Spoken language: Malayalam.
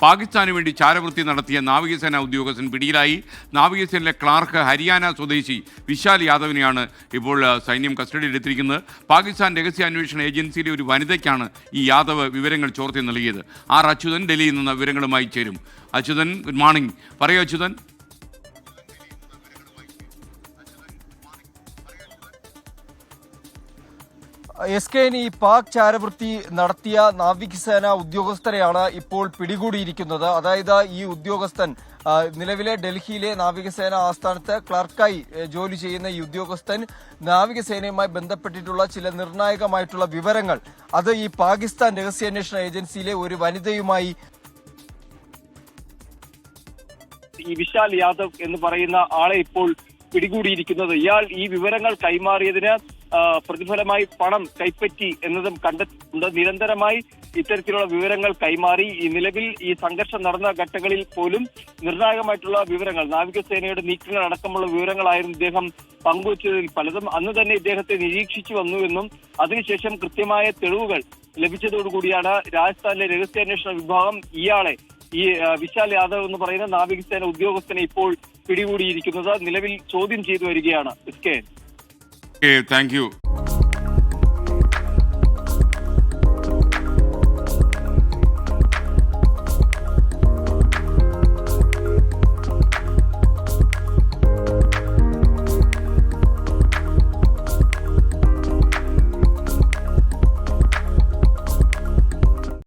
പാകിസ്ഥാന് വേണ്ടി ചാരവൃത്തി നടത്തിയ നാവികസേന ഉദ്യോഗസ്ഥൻ പിടിയിലായി. നാവികസേനയിലെ ക്ലാർക്ക് ഹരിയാന സ്വദേശി വിശാൽ യാദവിനെയാണ് ഇപ്പോൾ സൈന്യം കസ്റ്റഡിയിലെടുത്തിരിക്കുന്നത്. പാകിസ്ഥാൻ രഹസ്യാന്വേഷണ ഏജൻസിയിലെ ഒരു വനിതയ്ക്കാണ് ഈ യാദവ് വിവരങ്ങൾ ചോർത്തി നൽകിയത്. ആർ അച്യുതൻ ഡൽഹിയിൽ നിന്ന് വിവരങ്ങളുമായി ചേരും. Achuthan, good morning. പറയൂ അച്യുതൻ. ഈ പാക് ചാരവൃത്തി നടത്തിയ നാവികസേന ഉദ്യോഗസ്ഥരെയാണ് ഇപ്പോൾ പിടികൂടിയിരിക്കുന്നത്. അതായത് ഈ ഉദ്യോഗസ്ഥൻ നിലവിലെ ഡൽഹിയിലെ നാവികസേന ആസ്ഥാനത്ത് ക്ലർക്കായി ജോലി ചെയ്യുന്ന ഈ ഉദ്യോഗസ്ഥൻ നാവികസേനയുമായി ബന്ധപ്പെട്ടിട്ടുള്ള ചില നിർണായകമായിട്ടുള്ള വിവരങ്ങൾ അത് ഈ പാകിസ്ഥാൻ രഹസ്യാന്വേഷണ ഏജൻസിയിലെ ഒരു വനിതയുമായി ഈ വിശാൽ യാദവ് എന്ന് പറയുന്ന ആളെ ഇപ്പോൾ പിടികൂടിയിരിക്കുന്നത്. ഇയാൾ ഈ വിവരങ്ങൾ കൈമാറിയതിന് പ്രതിഫലമായി പണം കൈപ്പറ്റി എന്നതും കണ്ടെത്തുന്നുണ്ട്. നിരന്തരമായി ഇത്തരത്തിലുള്ള വിവരങ്ങൾ കൈമാറി ഈ നിലവിൽ ഈ സംഘർഷം നടന്ന ഘട്ടങ്ങളിൽ പോലും നിർണായകമായിട്ടുള്ള വിവരങ്ങൾ, നാവികസേനയുടെ നീക്കങ്ങൾ അടക്കമുള്ള വിവരങ്ങളായിരുന്നു ഇദ്ദേഹം പങ്കുവച്ചതിൽ പലതും. അന്ന് തന്നെ ഇദ്ദേഹത്തെ നിരീക്ഷിച്ചു വന്നുവെന്നും അതിനുശേഷം കൃത്യമായ തെളിവുകൾ ലഭിച്ചതോടുകൂടിയാണ് രാജസ്ഥാനിലെ രഹസ്യാന്വേഷണ വിഭാഗം ഇയാളെ, ഈ വിശാൽ യാദവ് എന്ന് പറയുന്ന നാവികസേന ഉദ്യോഗസ്ഥനെ ഇപ്പോൾ പിടികൂടിയിരിക്കുന്നത്. നിലവിൽ ചോദ്യം ചെയ്തു വരികയാണ്. Thank you.